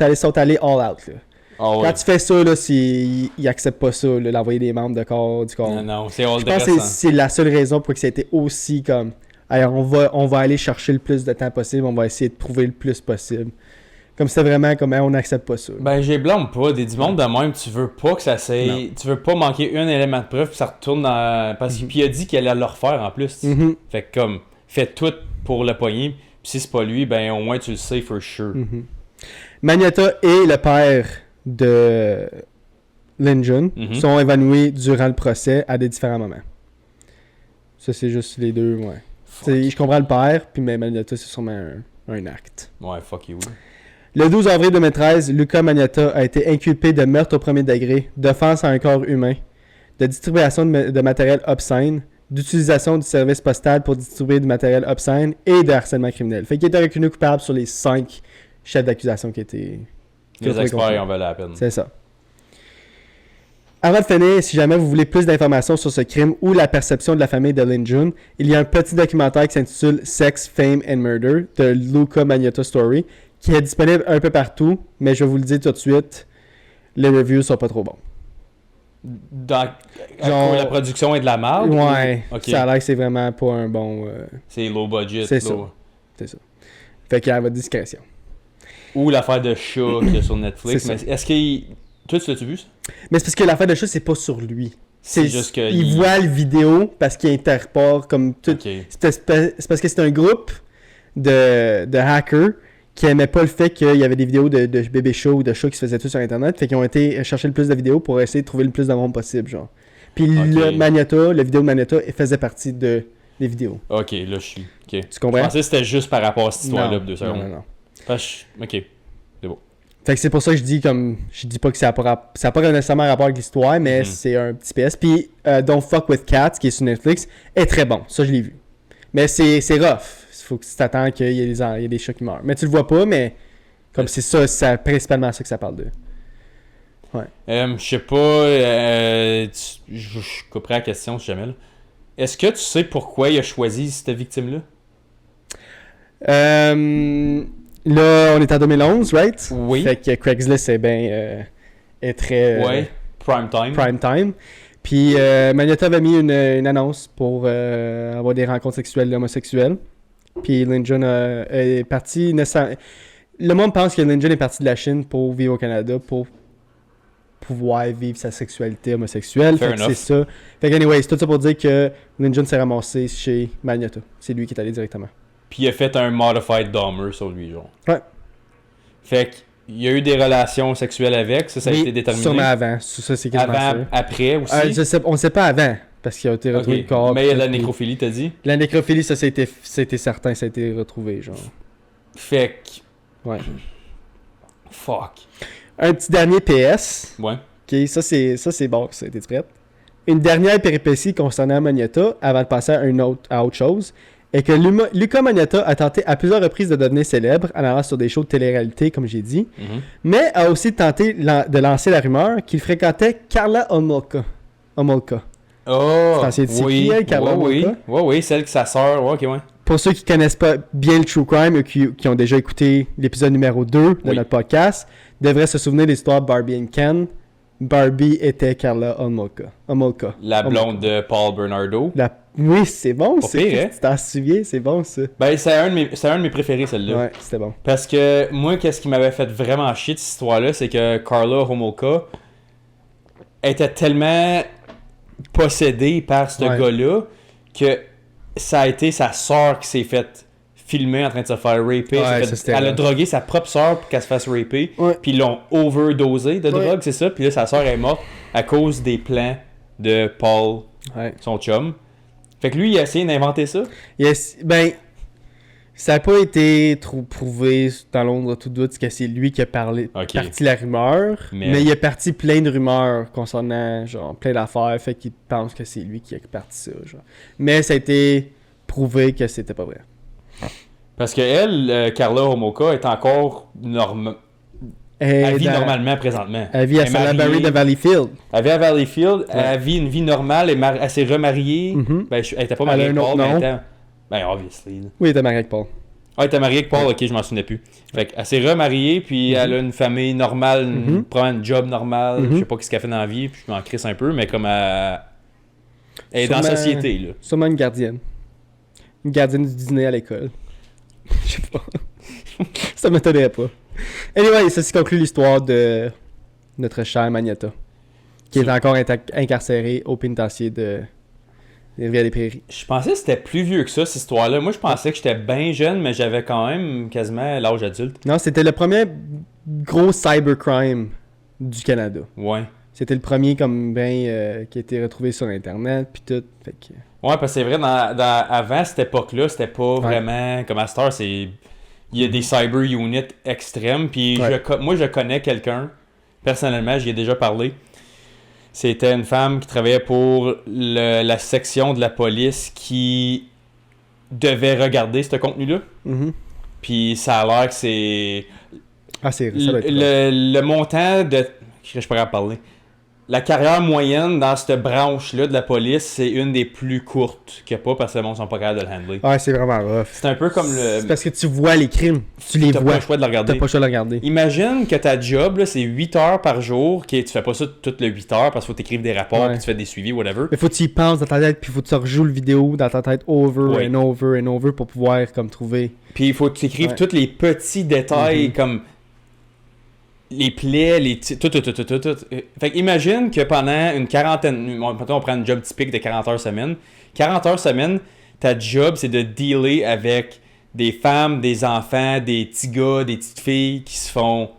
ils sont allés all out, là. Oh, quand tu fais ça, là, ils acceptent pas ça, là, d'envoyer des membres du corps. Non, c'est all Je pense que c'est la seule raison pour que ça ait été aussi comme... Alors, on va aller chercher le plus de temps possible, on va essayer de prouver le plus possible. Comme c'est vraiment comme, on n'accepte pas ça. Ben, j'ai blâme pas. Du monde de même, tu veux pas que ça s'aille... Tu veux pas manquer un élément de preuve, puis ça retourne dans... Parce qu'il a dit qu'il allait le refaire en plus. Fait que comme, fais tout pour le pogner, puis si c'est pas lui, ben au moins tu le sais for sure. Magneto et le père de Lin Jun sont évanouis durant le procès à des différents moments. Ça, c'est juste les deux, ouais. Je comprends le père, puis mais Magneto, c'est sûrement un acte. Ouais, fuck you. Le 12 avril 2013, Luca Magnotta a été inculpé de meurtre au premier degré, d'offense à un corps humain, de distribution de matériel obscène, d'utilisation du service postal pour distribuer du matériel obscène et de harcèlement criminel. Fait qu'il était reconnu coupable sur les 5 chefs d'accusation qui étaient... Les experts, ils en veulent la peine. C'est ça. Avant de finir, si jamais vous voulez plus d'informations sur ce crime ou la perception de la famille de Lin Jun, il y a un petit documentaire qui s'intitule Sex, Fame and Murder de Luca Magnotta Story qui est disponible un peu partout, mais je vais vous le dire tout de suite, les reviews sont pas trop bons. Genre- la production est de la merde? Ouais, Ok. ça a l'air que c'est vraiment pas un bon... C'est low budget. C'est low. c'est ça. Fait qu'il y a votre discrétion. Ou l'affaire de chat qu'il y a sur Netflix. C'est Mais ça. est-ce qu'il... Toi, tu l'as-tu vu, ça? Mais c'est parce que l'affaire de chat, c'est pas sur lui. C'est juste que il voit le vidéo parce qu'il interpore comme tout... Ok. C'est parce que c'est un groupe de hackers qui aimaient pas le fait qu'il y avait des vidéos de bébés chats ou de chats qui se faisaient tout sur Internet. Fait qu'ils ont été chercher le plus de vidéos pour essayer de trouver le plus de monde possible, genre. Puis le vidéo de Magneta faisait partie des vidéos. Ok, là, je suis... Ok. Tu Je comprends? pensais que c'était juste par rapport à cette histoire-là, Non, pour 2 secondes. non. Ok. Fait que c'est pour ça que je dis comme... Je dis pas que ça a pas nécessairement rapport avec l'histoire, mais c'est un petit PS. Puis Don't Fuck With Cats, qui est sur Netflix, est très bon. Ça, je l'ai vu. Mais c'est rough. Faut que tu t'attends qu'il y ait des chats qui meurent. Mais tu le vois pas, mais... Comme c'est ça, c'est principalement ça que ça parle de. Je sais pas... je couperai la question si jamais, là. Est-ce que tu sais pourquoi il a choisi cette victime-là? Là, on est en 2011, right? Oui. Fait que Craigslist est très Ouais. Prime time. prime time. Puis Magneta avait mis une annonce pour avoir des rencontres sexuelles homosexuelles. Puis Lin Jun est parti. Le monde pense que Lin Jun est parti de la Chine pour vivre au Canada pour pouvoir vivre sa sexualité homosexuelle. Fair Fait que enough. c'est ça. Fait que anyway, c'est tout ça pour dire que Lin Jun s'est ramassé chez Magneta. C'est lui qui est allé directement. Puis il a fait un modified Dahmer sur lui, genre. Ouais. Fait qu'il y a eu des relations sexuelles avec, ça a Oui, été déterminé. sûrement avant. Ça, c'est quasiment Avant, sûr. après aussi. On ne sait pas avant, parce qu'il a été retrouvé Ok. le corps. Mais il y a de la puis- nécrophilie, t'as dit? La nécrophilie, ça, c'était certain, ça a été retrouvé, genre. Fait que... Ouais. Fuck. Un petit dernier PS. Ouais. Ok, ça c'est bon, ça, t'es prête? Une dernière péripétie concernant Magneta, avant de passer à autre chose, est que Luca Magnotta a tenté à plusieurs reprises de devenir célèbre en allant sur des shows de télé-réalité, comme j'ai dit, mais a aussi tenté de lancer la rumeur qu'il fréquentait Carla Homolka. Oh, T'en souviens-tu, c'est oui. qui, elle, Carla oui, Homolka? oui, celle que sa sœur, ouais, ok, ouais. Pour ceux qui connaissent pas bien le True Crime, qui ont déjà écouté l'épisode numéro 2 de Oui. notre podcast, devraient se souvenir de l'histoire Barbie and Ken. Barbie était Carla Homolka. La blonde de Paul Bernardo. Oui, c'est bon, Pas c'est pire, hein? tu t'en souviens, c'est bon ça. Ben, c'est un de mes préférés, celle-là. Ouais, c'était bon. Parce que moi, qu'est-ce qui m'avait fait vraiment chier de cette histoire-là, c'est que Carla Homolka était tellement possédée par ce Ouais. gars-là que ça a été sa sœur qui s'est faite filmer en train de se faire raper. Ouais, ça, c'était Elle a rough. drogué sa propre sœur pour qu'elle se fasse raper. Ouais. Puis ils l'ont overdosé de Ouais. drogue, c'est ça. Puis là, sa sœur est morte à cause des plans de Paul, Ouais. son chum. Fait que lui, il a essayé d'inventer ça. Yes, ben, ça n'a pas été trop prouvé dans l'ombre de tout doute que c'est lui qui a parti la rumeur, mais il a parti plein de rumeurs concernant genre plein d'affaires, fait qu'il pense que c'est lui qui a parti ça, genre. Mais ça a été prouvé que c'était pas vrai. Parce que elle, Carla Homolka, est encore elle vit normalement présentement. Elle vit à Elle est mariée. Salaberry de Valleyfield. Elle vit à Valleyfield, Ouais. elle vit une vie normale, elle s'est remariée. Mhm. Ben, elle était pas Elle a mariée un avec autre Paul, mais nom. elle était... Ben, obviously. Là. Oui, il était marié avec Paul. Ah, elle était mariée avec Paul, ok, je m'en souvenais plus. Fait qu'elle s'est remariée, puis elle a une famille normale, prend un job normal, je sais pas ce qu'elle fait dans la vie, puis je m'en crisse un peu, mais comme elle est dans la Sûrement- société, là. Sûrement une gardienne. Une gardienne du dîner à l'école. Je sais pas. Ça m'étonnerait pas. Anyway, ceci conclut l'histoire de notre cher Magnotta, qui est encore incarcéré au pénitencier de Rivière-des-Prairies. Je pensais que c'était plus vieux que ça, cette histoire-là. Moi, je pensais que j'étais bien jeune, mais j'avais quand même quasiment l'âge adulte. Non, c'était le premier gros cybercrime du Canada. Ouais. C'était le premier comme ben qui a été retrouvé sur Internet puis tout. Fait que... Ouais, parce que c'est vrai, avant cette époque-là, c'était pas vraiment comme à cette heure, c'est... Il y a des cyber units extrêmes, puis moi, je connais quelqu'un, personnellement, j'y ai déjà parlé. C'était une femme qui travaillait pour la section de la police qui devait regarder ce contenu-là. Mhm. Puis ça a l'air que c'est... Ah, ça doit être Le montant de... Je suis pas capable de parler. la carrière moyenne dans cette branche-là de la police, c'est une des plus courtes qu'il n'y a pas parce que le monde sont pas capables de le handler. Ouais, c'est vraiment rough. C'est un peu comme le... C'est parce que tu vois les crimes. Tu les T'as vois. pas le choix de le regarder. T'as pas le choix de le regarder. Imagine que ta job, là, c'est 8 heures par jour, que tu fais pas ça toutes les 8 heures parce qu'il faut t'écrire des rapports, Ouais. puis tu fais des suivis, whatever. Mais faut que tu y penses dans ta tête, puis faut que tu rejoues le vidéo dans ta tête over Ouais. and over and over pour pouvoir comme trouver. Puis il faut que tu écrives Ouais. tous les petits détails comme les plaies, tout. Fait que imagine que pendant une quarantaine, on prend une job typique de 40 heures semaine. 40 heures semaine, ta job c'est de dealer avec des femmes, des enfants, des petits gars, des petites filles qui se font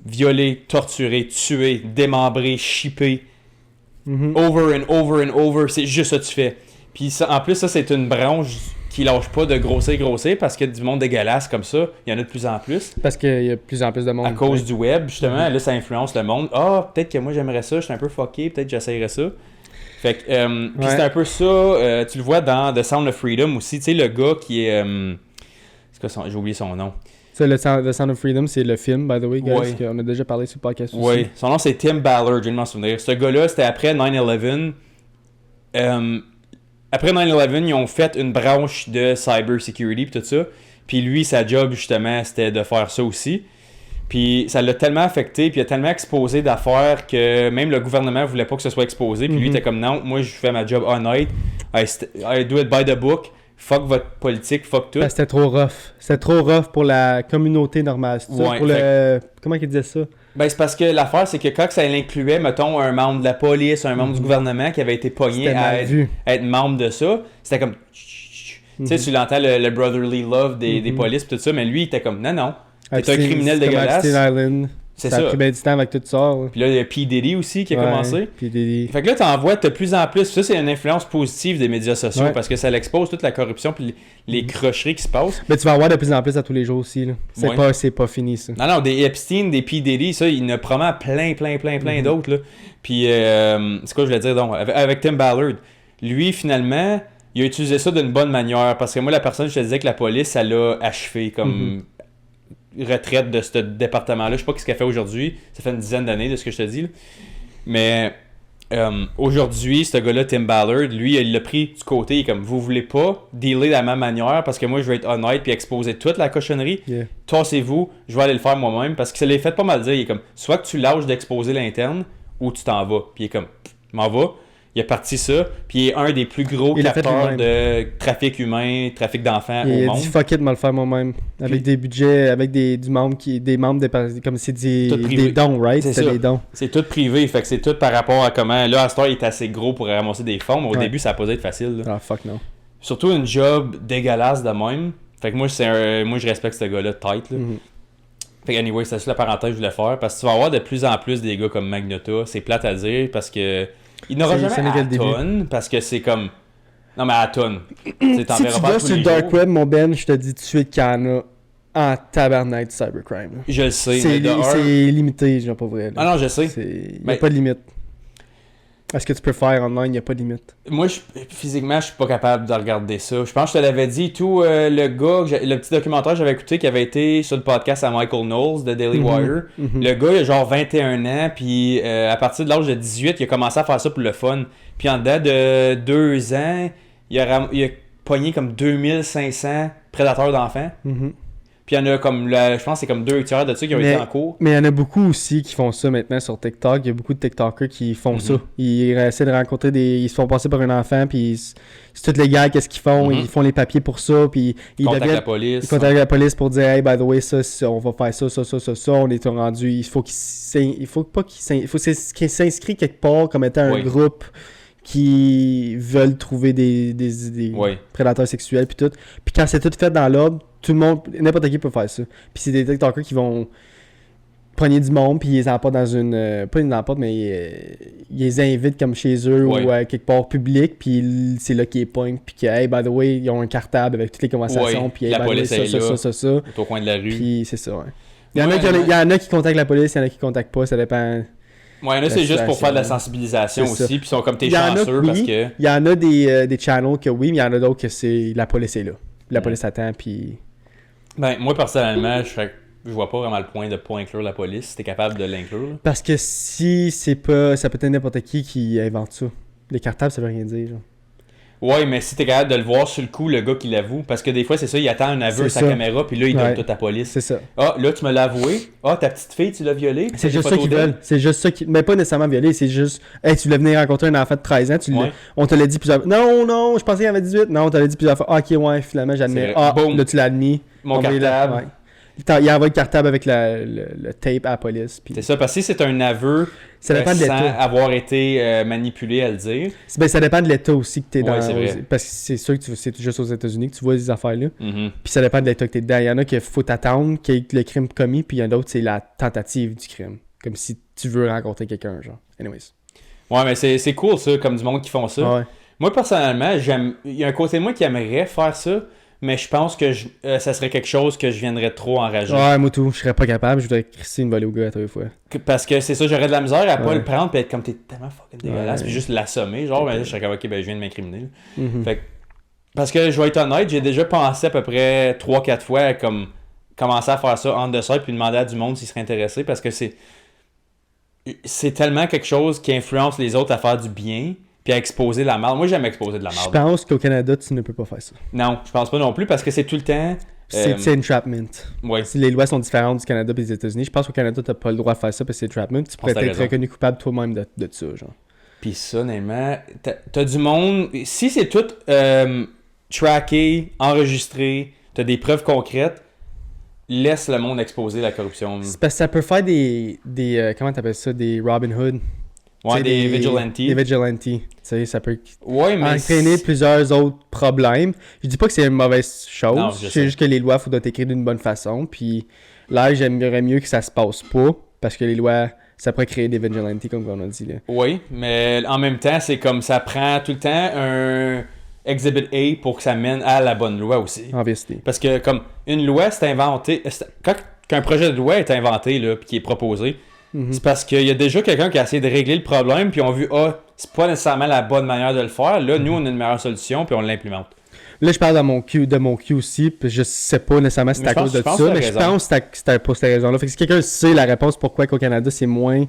violer, torturer, tuer, démembrer, shipper. Over and over and over, c'est juste ça que tu fais. Puis ça, en plus, ça c'est une branche qui lâche pas de grossir parce qu'il y a du monde dégueulasse comme ça. Il y en a de plus en plus. Parce qu'il y a de plus en plus de monde. À cause du web, justement, là ça influence le monde. Ah, peut-être que moi j'aimerais ça, je suis un peu fucké, peut-être que j'essayerais ça. Fait que, puis c'est un peu ça, tu le vois dans The Sound of Freedom aussi, tu sais, le gars qui est. C'est quoi j'ai oublié son nom. Ça, The Sound of Freedom, c'est le film, by the way, guys, Ouais. qu'on a déjà parlé sur le podcast aussi. Oui, son nom c'est Tim Ballard, je viens de m'en souvenir. Ce gars-là, c'était après 9/11. Après 9/11, ils ont fait une branche de cyber security et tout ça. Puis lui, sa job, justement, c'était de faire ça aussi. Puis ça l'a tellement affecté, puis il a tellement exposé d'affaires que même le gouvernement voulait pas que ce soit exposé. Puis lui, il était comme non, moi je fais ma job honnête. I do it by the book. Fuck votre politique, fuck tout. Parce que c'était trop rough. C'était trop rough pour la communauté normale. C'est ça? Ouais, Pour le... Comment il disait ça? Ben, c'est parce que l'affaire, c'est que quand ça incluait, mettons, un membre de la police, un membre du gouvernement qui avait été pogné C'était mal vu. à être membre de ça, c'était comme... Tu sais, tu l'entends, le brotherly love des polices et tout ça, mais lui, il était comme, non, t'es un criminel dégueulasse. Epstein Island. C'est ça. ça. a pris bien du temps avec tout ça. Ouais. Puis là, il y a P. Diddy aussi qui a commencé. Puis Diddy. Fait que là, t'en vois de plus en plus. Ça, c'est une influence positive des médias sociaux Ouais. parce que ça l'expose toute la corruption puis les crocheries qui se passent. Mais tu vas en voir de plus en plus à tous les jours aussi. Là. Ouais. C'est pas fini, ça. Non, des Epstein, des P. Diddy, ça, il y en a probablement plein d'autres, là. Puis, c'est quoi je voulais dire, donc, avec Tim Ballard. Lui, finalement, il a utilisé ça d'une bonne manière, parce que moi, la personne, je te disais que la police, ça l'a achevé comme retraite de ce département-là. Je sais pas ce qu'elle fait aujourd'hui. Ça fait une dizaine d'années de ce que je te dis, là. Mais... aujourd'hui, ce gars-là, Tim Ballard, lui, il l'a pris du côté, il est comme, vous voulez pas dealer de la même manière parce que moi, je vais être honnête puis exposer toute la cochonnerie. Yeah. Tassez-vous, je vais aller le faire moi-même parce que ça l'est fait pas mal dire. Il est comme, soit que tu lâches d'exposer l'interne ou tu t'en vas. Puis il est comme, m'en va. Il a parti ça, puis il est un des plus gros Il l'a fait capteurs lui-même. de trafic humain, trafic d'enfants au Il a monde. dit fuck it, me le faire moi-même. Avec des budgets, avec des membres comme c'est Tout privé. des dons, right? C'est C'était ça. des dons. C'est tout privé, fait que c'est tout par rapport à comment. Là, à ce temps, il est assez gros pour ramasser des fonds, mais au Ouais. début, ça a pas dû être facile. Là. Ah fuck non. Surtout une job dégueulasse de même. Fait que moi, moi je respecte ce gars-là tight. Là. Fait que anyway, c'est juste la parenthèse que je voulais faire. Parce que tu vas avoir de plus en plus des gars comme Magnota. C'est plate à dire parce que. Il n'aura Ça jamais n'est qu'à à le début. tonne parce que c'est comme. Non, mais à tonne. Si tu vas sur le Dark Web, mon Ben, je te dis tout de suite qu'il y en a en tabarnak du cybercrime. là. Je le sais. C'est mais de un- c'est limité, genre pas vrai. là. Ah non, je sais. Il n'y Mais- a pas de limite. Est-ce que tu peux faire online, il n'y a pas de limite. Moi, physiquement, je suis pas capable de regarder ça. Je pense que je te l'avais dit, tout le gars, le petit documentaire que j'avais écouté qui avait été sur le podcast à Michael Knowles de Daily Wire. Le gars, il a genre 21 ans, puis à partir de l'âge de 18, il a commencé à faire ça pour le fun. Puis en dedans de 2 ans, il a pogné comme 2500 prédateurs d'enfants. Puis il y en a comme, je pense que c'est comme 2 tiers de ça qui ont été en cours. Mais il y en a beaucoup aussi qui font ça maintenant sur TikTok. Il y a beaucoup de TikTokers qui font ça. Ils essaient de rencontrer ils se font passer par un enfant, puis c'est tout légal, qu'est-ce qu'ils font. Ils font les papiers pour ça, puis ils Contactent la police. Ils contactent la police pour dire, hey, by the way, ça, on va faire ça, on est rendu. Il faut qu'ils s'inscrivent quelque part comme étant un groupe qui veulent trouver des prédateurs sexuels, puis tout. Puis quand c'est tout fait dans l'ordre, tout le monde, n'importe qui peut faire ça. Puis c'est des TikTokers qui vont prendre du monde, puis ils les emportent dans une... pas une emportent, mais ils les invitent comme chez eux ou quelque part public, puis c'est là qu'ils les pognent, puis que, hey, by the way, ils ont un cartable avec toutes les conversations, puis hey, la by the way, police est là, ça. au coin de la rue. Puis c'est ça, ouais. Il y en a qui contactent la police, il y en a qui contactent pas, ça dépend... Ouais, il y en a, c'est juste pour faire de la sensibilisation aussi, puis ils sont comme t'es chanceux parce que... Il y en a des channels que oui, mais il y en a d'autres que c'est la police est là. La police attend, puis... Ben, moi, personnellement, je vois pas vraiment le point de pas inclure la police si t'es capable de l'inclure. Là. Parce que si c'est pas. Ça peut être n'importe qui invente ça. Les cartables, ça veut rien dire. Genre. Ouais, mais si t'es capable de le voir sur le coup, le gars qui l'avoue, parce que des fois, c'est ça, il attend un aveu à C'est sa ça. caméra, puis là, il donne Ouais. tout à la police. C'est ça. Ah, là, tu me l'as avoué. Ah, ta petite fille, tu l'as violée. C'est Des juste ça photos qu'ils d'elle. veulent. C'est juste ça qui. Mais pas nécessairement violer, c'est juste. Hey, tu voulais venir rencontrer un enfant de 13 ans, Ouais. on te l'a dit plusieurs fois. Non, je pensais qu'il avait 18. Non, on te l'a dit plusieurs fois. Ah, ok, ouais, finalement, C'est j'admets. vrai. Ah, Boum. là, tu l'as admis. Mon On va y là, cartable. ouais. Il envoie le cartable avec le tape à la police. Puis C'est ça, parce que si c'est un aveu ça dépend de sans l'état. avoir été manipulé à le dire. Ben, ça dépend de l'état aussi que t'es Ouais, dans. c'est vrai. Parce que c'est sûr que c'est juste aux États-Unis que tu vois ces affaires-là. Mhm. Puis ça dépend de l'état que t'es dedans. Il y en a qu'il faut t'attendre qu'il y ait le crime commis, puis il y en a d'autres, c'est la tentative du crime. Comme si tu veux rencontrer quelqu'un, genre. Anyways. Ouais, mais c'est cool ça, comme du monde qui font ça. Ouais. Moi, personnellement, il y a un côté de moi qui aimerait faire ça, mais je pense que ça serait quelque chose que je viendrais trop enrager. Ouais, moi tout, je serais pas capable, je voudrais crisser une volée au gars à tous les fois. Parce que c'est ça, j'aurais de la misère à pas Ouais. le prendre puis être comme t'es tellement fucking dégueulasse Ouais. puis juste l'assommer. Genre, ben là, je serais comme ok, ben je viens de m'incriminer. Là. Mhm. Fait que- parce que je vais être honnête, j'ai déjà pensé à peu près 3-4 fois à comme commencer à faire ça en dessert puis demander à du monde s'ils seraient intéressés parce que c'est tellement quelque chose qui influence les autres à faire du bien puis à exposer de la merde. Moi, j'aime exposer de la Je merde. pense qu'au Canada, tu ne peux pas faire ça. Non, je pense pas non plus parce que c'est tout le temps. C'est entrapment. Ouais. Si les lois sont différentes du Canada et des États-Unis, je pense qu'au Canada, t'as pas le droit de faire ça parce que c'est entrapment. Tu pourrais t'as être raison. reconnu coupable toi-même de ça, genre. Puis ça, honnêtement, t'as du monde. Si c'est tout tracké, enregistré, t'as des preuves concrètes, laisse le monde exposer la corruption. C'est parce que ça peut faire des comment t'appelles ça, des Robin Hood. Ouais, Tu sais, des vigilantes. Des vigilantes. Tu sais, ça peut Ouais, mais. entraîner plusieurs autres problèmes. Je dis pas que c'est une mauvaise chose. Non, je sais. C'est juste que les lois, faut doivent être écrites d'une bonne façon. Puis là, j'aimerais mieux que ça se passe pas. Parce que les lois, ça pourrait créer des vigilantes, comme on a dit. Là. Oui, mais en même temps, c'est comme ça prend tout le temps un Exhibit A pour que ça mène à la bonne loi aussi. En vérité. Parce que, comme, une loi, c'est inventé. Quand un projet de loi est inventé, là, puis qui est proposé, Mhm. c'est parce qu'il y a déjà quelqu'un qui a essayé de régler le problème, puis on a vu, c'est pas nécessairement la bonne manière de le faire. Là, nous, on a une meilleure solution, puis on l'implémente. Là, je parle de mon cul aussi, puis je sais pas nécessairement si c'est Mais à je cause de pense ça, que t'as mais je raison. pense que c'était pour cette raison-là. Fait que si quelqu'un sait la réponse pourquoi qu'au Canada c'est moins,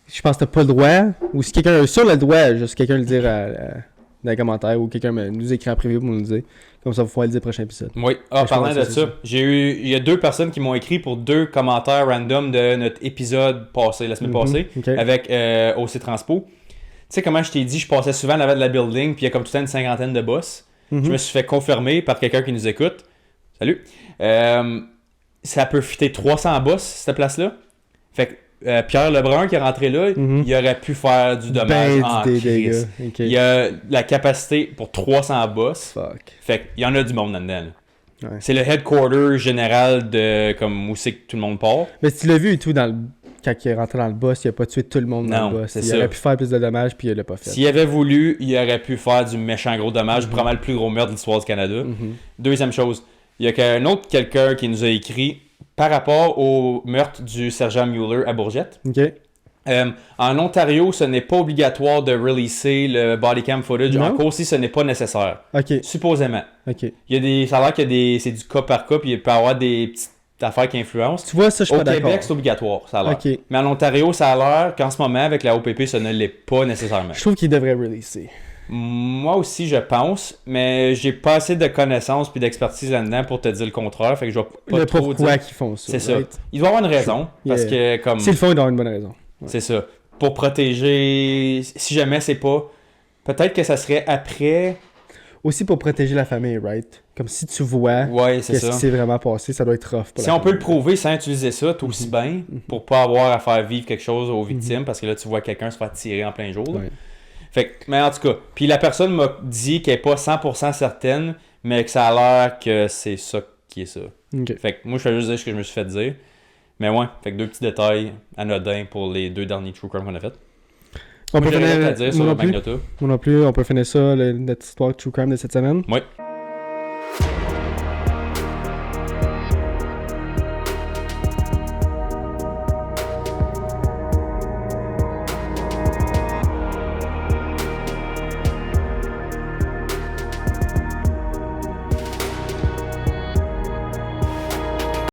je pense que t'as pas le droit, ou si quelqu'un sur le droit, juste quelqu'un le dire dans les commentaires, ou quelqu'un nous écrit en privé pour nous le dire. Comme ça, vous pourrez le dire prochain épisode. Oui. Je Parlant pense de que c'est ça, ça. il y a 2 personnes qui m'ont écrit pour 2 commentaires random de notre épisode passé, la semaine Mhm, passée, ok. avec OC Transpo. Tu sais comment je t'ai dit, je passais souvent en avant de la building, puis il y a comme tout le temps une cinquantaine de boss. Mhm. Je me suis fait confirmer par quelqu'un qui nous écoute. Salut. Ça peut fitter 300 boss, cette place-là. Fait que Pierre Lebrun qui est rentré là, Mhm. il aurait pu faire du dommage Ben en des crise. dégâts. Ok. Il y a la capacité pour 300 boss. Fuck. Fait qu'il y en a du monde là-dedans. là. Ouais. C'est le headquarter général de comme où c'est que tout le monde part. Mais tu l'as vu et tout quand il est rentré dans le boss, il a pas tué tout le monde dans Non, le boss. c'est Il ça. aurait pu faire plus de dommages, puis il l'a pas fait. S'il avait voulu, il aurait pu faire du méchant gros dommage, probablement le plus gros meurtre de l'histoire du Canada. Mhm. Deuxième chose, il y a quelqu'un qui nous a écrit par rapport au meurtre du sergent Mueller à Bourgette. Ok. En Ontario, ce n'est pas obligatoire de releaser le body cam footage Non? encore si ce n'est pas nécessaire. Ok. Supposément. Ok. Ça a l'air qu'il y a c'est du cas par cas, puis il peut y avoir des petites affaires qui influencent. Tu vois, ça, je suis Au pas d'accord. Québec, c'est obligatoire, ça a l'air. Ok. Mais en Ontario, ça a l'air qu'en ce moment, avec la OPP, ça ne l'est pas nécessairement. Je trouve qu'il devrait releaser. Moi aussi, je pense, mais j'ai pas assez de connaissances puis d'expertise là-dedans pour te dire le contraire, fait que je vais pas Le trop pourquoi dire. qu'ils font ça. C'est ça. right? Il doit y avoir une raison, parce que comme... S'ils le font, ils doivent avoir une bonne raison. C'est ça. Pour protéger... Si jamais c'est pas... Peut-être que ça serait après... Aussi pour protéger la famille, right? Comme si tu vois Ouais, c'est qu'est-ce ça. qui s'est vraiment passé, ça doit être rough pour Si la on peut famille. le prouver sans utiliser ça, tout aussi bien, pour pas avoir à faire vivre quelque chose aux victimes, parce que là, tu vois quelqu'un se faire tirer en plein jour. là. Ouais. Fait que, mais en tout cas, puis la personne m'a dit qu'elle est pas 100% certaine, mais que ça a l'air que c'est ça qui est ça. Ok. Fait que moi, je fais juste dire ce que je me suis fait dire. Mais ouais, fait que 2 petits détails anodins pour les 2 derniers True Crime qu'on a fait. On Moi, peut j'ai rien finir à dire sur moi le non plus. Magnota. Moi non plus, on peut finir ça, notre histoire de True Crime de cette semaine. Ouais.